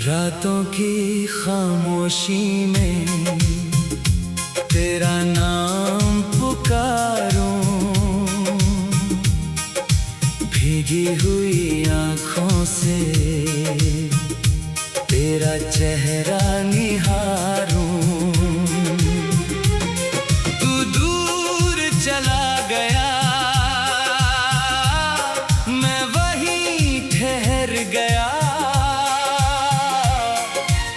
रातों की खामोशी में तेरा नाम पुकारूं, भीगी हुई आँखों से तेरा चेहरा निहारूं। तू दूर चला गया, मैं वहीं ठहर गया,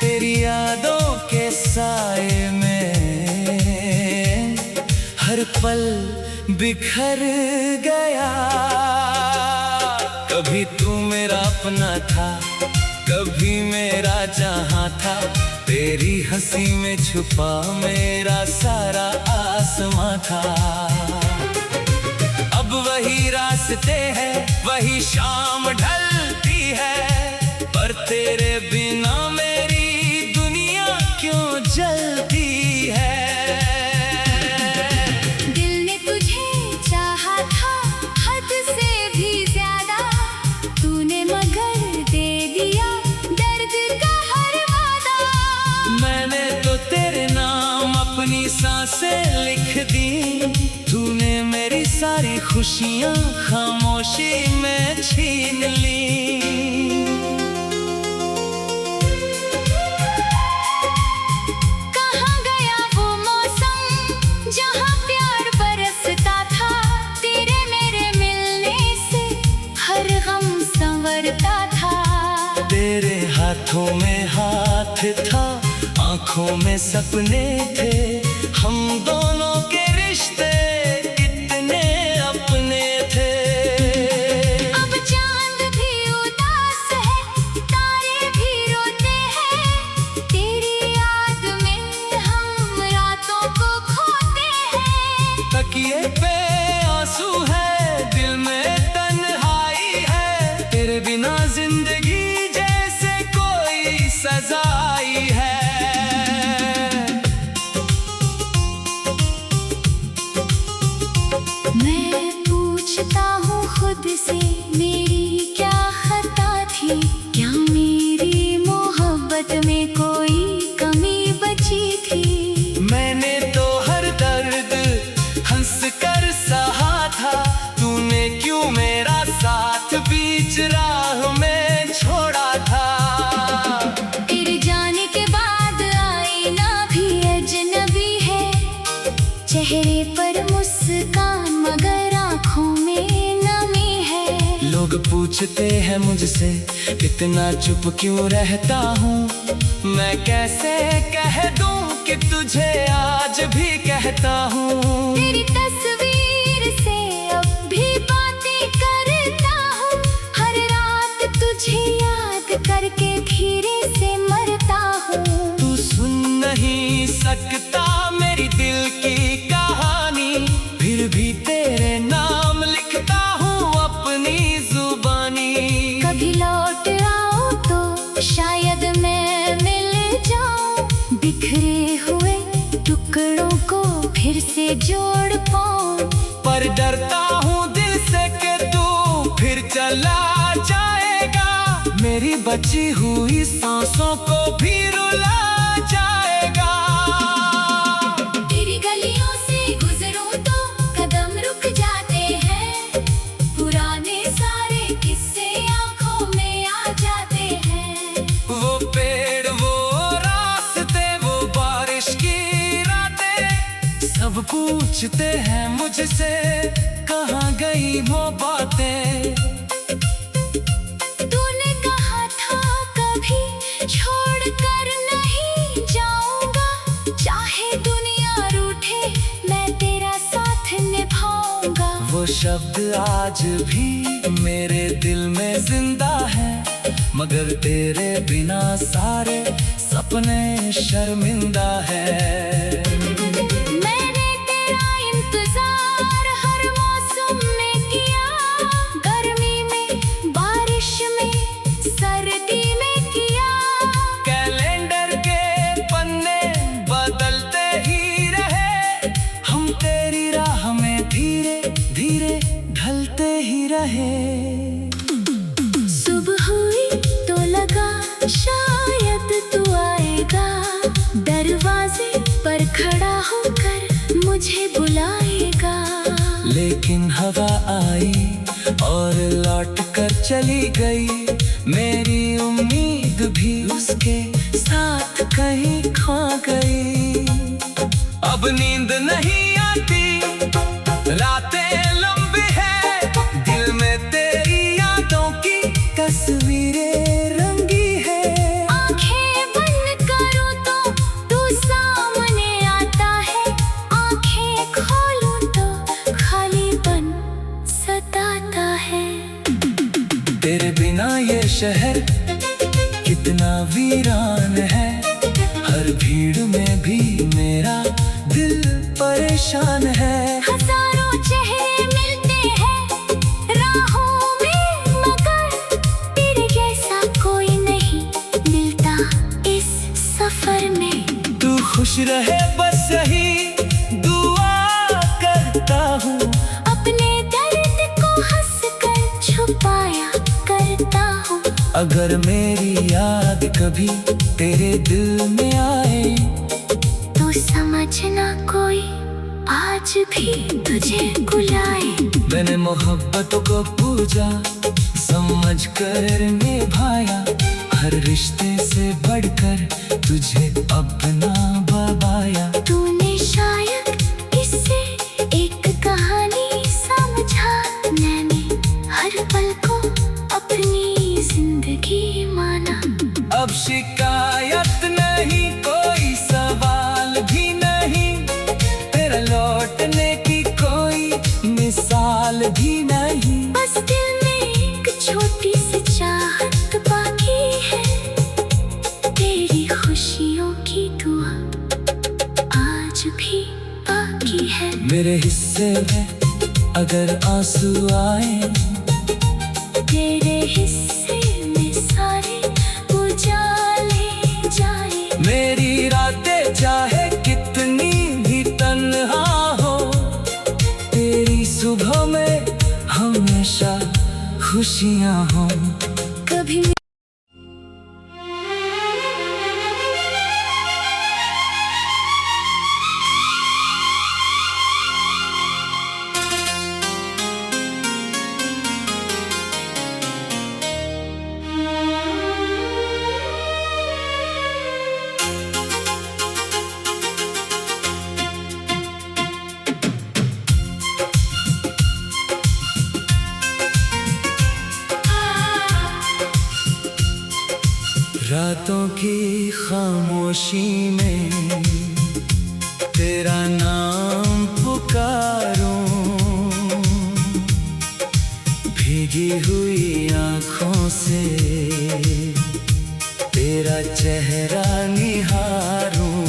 तेरी यादों के साए में हर पल बिखर गया। कभी तू मेरा अपना था, कभी मेरा जहां था, तेरी हंसी में छुपा मेरा सारा आसमां था। अब वही रास्ते हैं, वही शाम ढलती है, पर तेरे बिना मेरी दुनिया क्यों जलती है। दिल ने तुझे चाहा था हद से भी ज्यादा, तूने मगर दे दिया दर्द का हर वादा। मैंने तो तेरे नाम अपनी सांसें लिख दी, तूने मेरी सारी खुशियां खामोशी में छीन ली। कहाँ गया वो मौसम जहाँ प्यार बरसता था, तेरे मेरे मिलने से हर गम संवरता था। तेरे हाथों में हाथ था, आंखों में सपने थे, हम दोनों के रिश्ते कितने अपने थे। अब चांद भी उदास है, तारे भी रोते हैं, तेरी याद में हम रातों को खोते हैं। तकिए पे आंसू है, दिल में तन्हाई है, तेरे बिना जिंदगी जैसे कोई सजाई है। मैं पूछता हूँ खुद से, मेरी क्या खता थी, क्या मेरी मोहब्बत में कोई कमी बची थी। मैंने तो हर दर्द हंस कर सहा था, तूने क्यों मेरा साथ बीच राह में छोड़ा था। तेरे जाने के बाद आईना भी अजनबी है, चेहरे पर मुस्कान मगर आँखों में नमी है। लोग पूछते हैं मुझसे इतना चुप क्यों रहता हूँ, मैं कैसे कह दूँ कि तुझे आज भी कहता हूँ। तेरी तस्वीर से अब भी बातें करता हूँ, हर रात तुझे याद करके धीरे से मरता हूँ। तू सुन नहीं सकता मेरी दिल की कहानी, फिर भी तेरे नाम लिखता हूँ अपनी जुबानी। कभी लौट आओ तो शायद मैं मिल जाऊं, बिखरे हुए टुकड़ों को फिर से जोड़ पाऊं। पर डरता हूँ दिल से कि तू फिर चला जाएगा, मेरी बची हुई सांसों को भी रुला जाएगा। तेरी गलियों से गुजरूं तो कदम रुक जाते हैं, पुराने सारे किस्से आंखों में आ जाते हैं। वो पेड़, वो रास्ते, वो बारिश की रातें, सब पूछते हैं मुझसे कहाँ गई वो बातें। तूने कहा था कभी छोड़ कर नहीं जाऊंगा, चाहे दुनिया रूठे मैं तेरा साथ निभाऊंगा। वो शब्द आज भी मेरे दिल में जिंदा है, मगर तेरे बिना सारे सपने शर्मिंदा है। मैंने तेरा इंतजार हर मौसम में किया, गर्मी में, बारिश में, सर्दी में किया। कैलेंडर के पन्ने बदलते ही रहे, हम तेरी राह में धीरे धीरे ढलते ही रहे। सुबह हुई तो लगा शायद मुझे बुलाएगा। लेकिन हवा आई और लौट कर चली गई। मेरी उम्मीद भी उसके साथ कहीं खो गई। अब नींद नहीं आती, रातें लंबी है, दिल में तेरी यादों की तस्वीरें रंगी है। आंखें बंद करूं तो तू सामने आता है, आंखें खोलूं तो खालीपन सताता है। तेरे बिना ये शहर कितना वीरान है, हर भीड़ में भी मेरा दिल परेशान है। हजारों चेहरे मिलते हैं राहों में, मगर तेरे जैसा कोई नहीं मिलता इस सफर में। तू खुश रहे बस यही दुआ करता हूँ, अपने दर्द को हंसकर छुपाया करता हूँ। अगर मेरी याद कभी तेरे दिल में आए तो समझना कोई आज भी तुझे बुलाए। मैंने मोहब्बतों को पूजा समझ कर निभाया, हर रिश्ते से बढ़कर तुझे अपना बनाया। तूने शायद इससे एक कहानी समझा, मैंने हर पल को अपनी जिंदगी माना। अब शिकायत नहीं, कोई सवाल भी नहीं, तेरा लौटने की कोई मिसाल भी नहीं। बस दिल में एक छोटी सी चाहत बाकी है, तेरी खुशियों की दुआ आज भी बाकी है। मेरे हिस्से में अगर आंसू आए, तेरे हिस्से में सारे उजाले जाए। मेरी रातें चाहे कितनी भी तन्हा हो, तेरी सुबह में हमेशा खुशियाँ हो। कभी रातों की खामोशी में तेरा नाम पुकारूं, भीगी हुई आँखों से तेरा चेहरा निहारूं।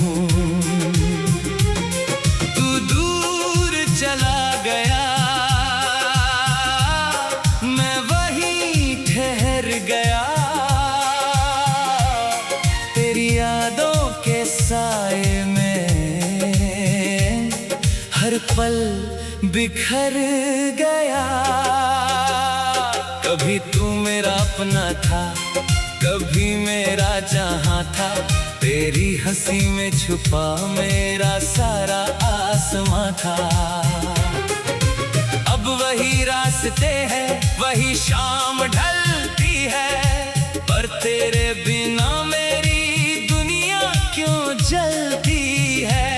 तू दूर चला गया, मैं वहीं ठहर गया, यादों के साए में हर पल बिखर गया। कभी तू मेरा अपना था, कभी मेरा जहां था, तेरी हंसी में छुपा मेरा सारा आसमां था। अब वही रास्ते हैं, वही शाम ढलती है, पर तेरे बिना मेरी क्यों जलती है।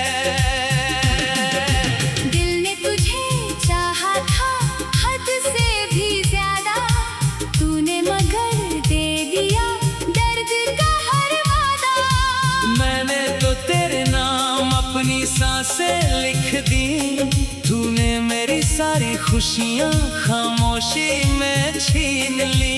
दिल ने तुझे चाहा था हद से भी ज्यादा, तूने मगर दे दिया दर्द का हर वादा। मैंने तो तेरे नाम अपनी सांसें लिख दी, तूने मेरी सारी खुशियाँ खामोशी में छीन ली।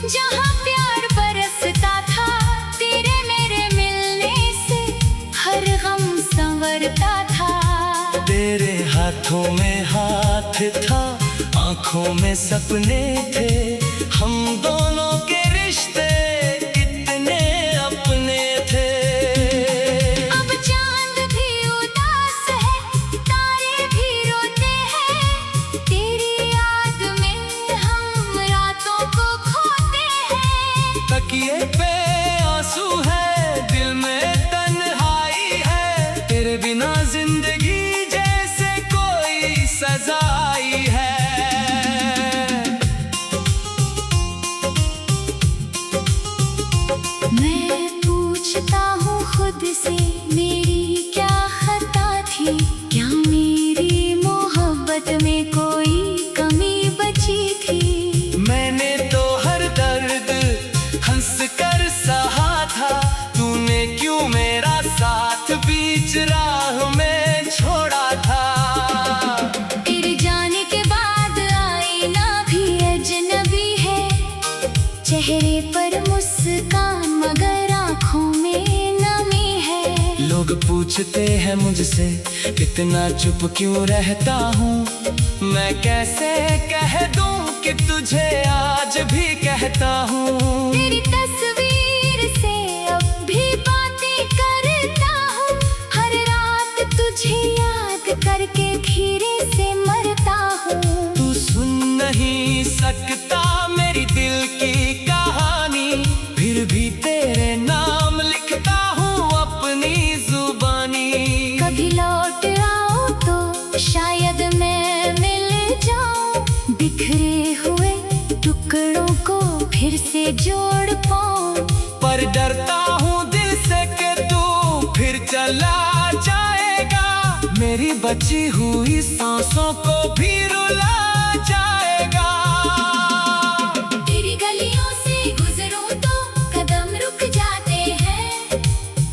जहाँ प्यार बरसता था, तेरे मेरे मिलने से हर गम संवरता था। तेरे हाथों में हाथ था, आँखों में सपने थे, हम दोनों के रिश्ते कितने अपने थे। अब चांद भी उदास है, तारे भी रोते हैं, तेरी याद में हम रातों को खोते हैं। मोहब्बत में कोई कमी बची थी। मैंने तो हर दर्द हंस कर सहा था, तूने क्यों मेरा साथ बीच राह में छोड़ा था। तेरे जाने के बाद आईना भी अजनबी है, चेहरे पर मुस्कान मगर आँखों में नमी है। लोग पूछते हैं मुझसे इतना चुप क्यों रहता हूँ, मैं कैसे कह दूँ कि तुझे आज भी कहता हूँ। तेरी तस्वीर से अब भी बातें करता हूँ, हर रात तुझे याद करके धीरे से मरता हूँ। तू सुन नहीं सकता मेरी दिल की कहानी, फिर भी तेरे नाम लिखता हूँ अपनी जुबानी। कभी लौट आओ तो शायद मैं मिल जाऊं, बिखरे हुए टुकड़ों को फिर से जोड़ पाऊं। पर डरता हूँ दिल से कि तू फिर चला जाएगा, मेरी बची हुई सांसों को भी रुला जाएगा। तेरी गलियों से गुजरूं तो कदम रुक जाते हैं,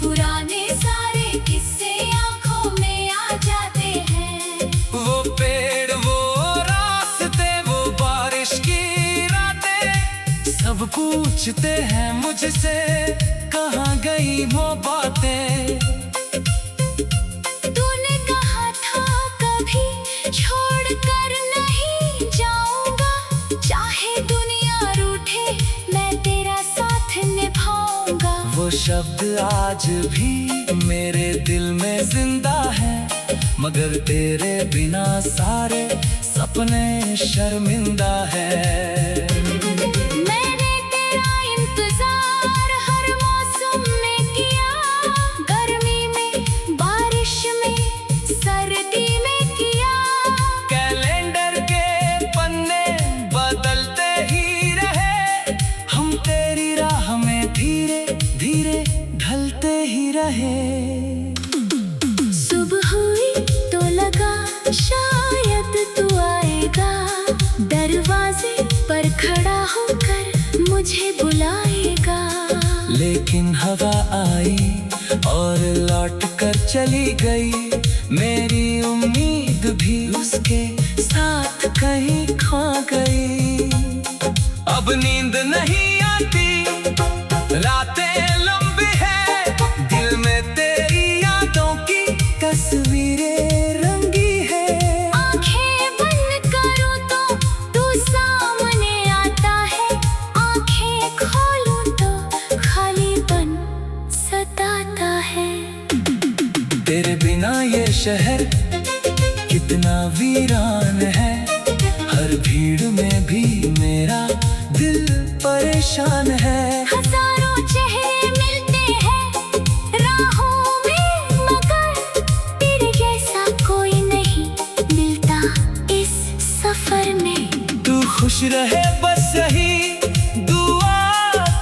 पुराने सारे किस्से आंखों में आ जाते हैं। वो पेड़, वो रास्ते, वो बारिश की रातें, सब पूछते हैं मुझसे कहाँ गई वो बातें। तूने कहा था कभी छोड़ कर नहीं जाऊंगा, चाहे दुनिया रूठे मैं तेरा साथ निभाऊंगा। वो शब्द आज भी मेरे दिल में जिंदा है, मगर तेरे बिना सारे सपने शर्मिंदा है। मैंने तेरा इंतजार हर मौसम में किया, गर्मी में, बारिश में, सर्दी में किया। कैलेंडर के पन्ने बदलते ही रहे, हम तेरी राह में धीरे धीरे ढलते ही रहे। सुबह हुई तो लगा शायद तू आएगा, दरवाजे पर खड़ा होकर मुझे बुलाएगा। लेकिन हवा आई और लौट कर चली गई, मेरी उम्मीद भी उसके साथ कहीं खो गई। अब नींद नहीं आती, रातें लंबी है, दिल में तेरी यादों की तस्वीरें रंगी है। आंखें बंद करूं तो तू सामने आता है, आंखें खोलूं तो खालीपन सताता है। तेरे बिना ये शहर कितना वीरान है, हर भीड़ में भी मेरा दिल परेशान है। हजारों चेहरे मिलते हैं राहों में, मगर तेरे जैसा कोई नहीं मिलता इस सफर में। तू खुश रहे बस यही दुआ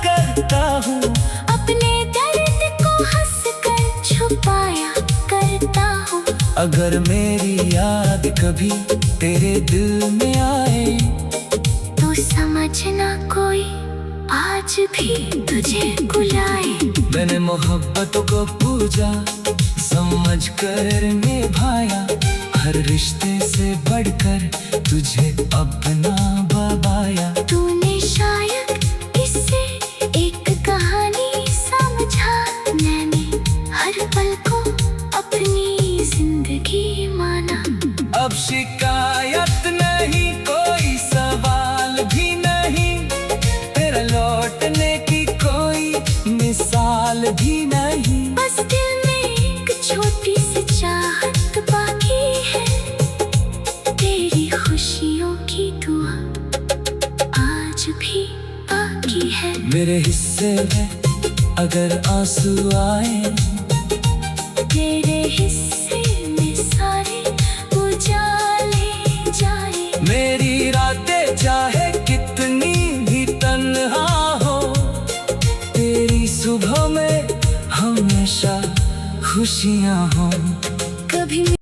करता हूँ, अपने दर्द को हंसकर छुपाया करता हूँ। अगर मेरी याद कभी तेरे दिल में आए, तो समझना कोई आज भी तुझे बुलाए। मैंने मोहब्बत को पूजा समझ कर निभाया, हर रिश्ते से बढ़कर तुझे अपना बनाया। तूने शायद इससे एक कहानी समझा, मैंने हर पल को अपनी जिंदगी माना। अब शिकायत नहीं, कोई सवाल भी नहीं, तेरा लौटने की कोई मिसाल भी नहीं। बस दिल में एक छोटी सी चाहत बाकी है, तेरी खुशियों की दुआ आज भी बाकी है। मेरे हिस्से में अगर आंसू आए, तेरे हिस्से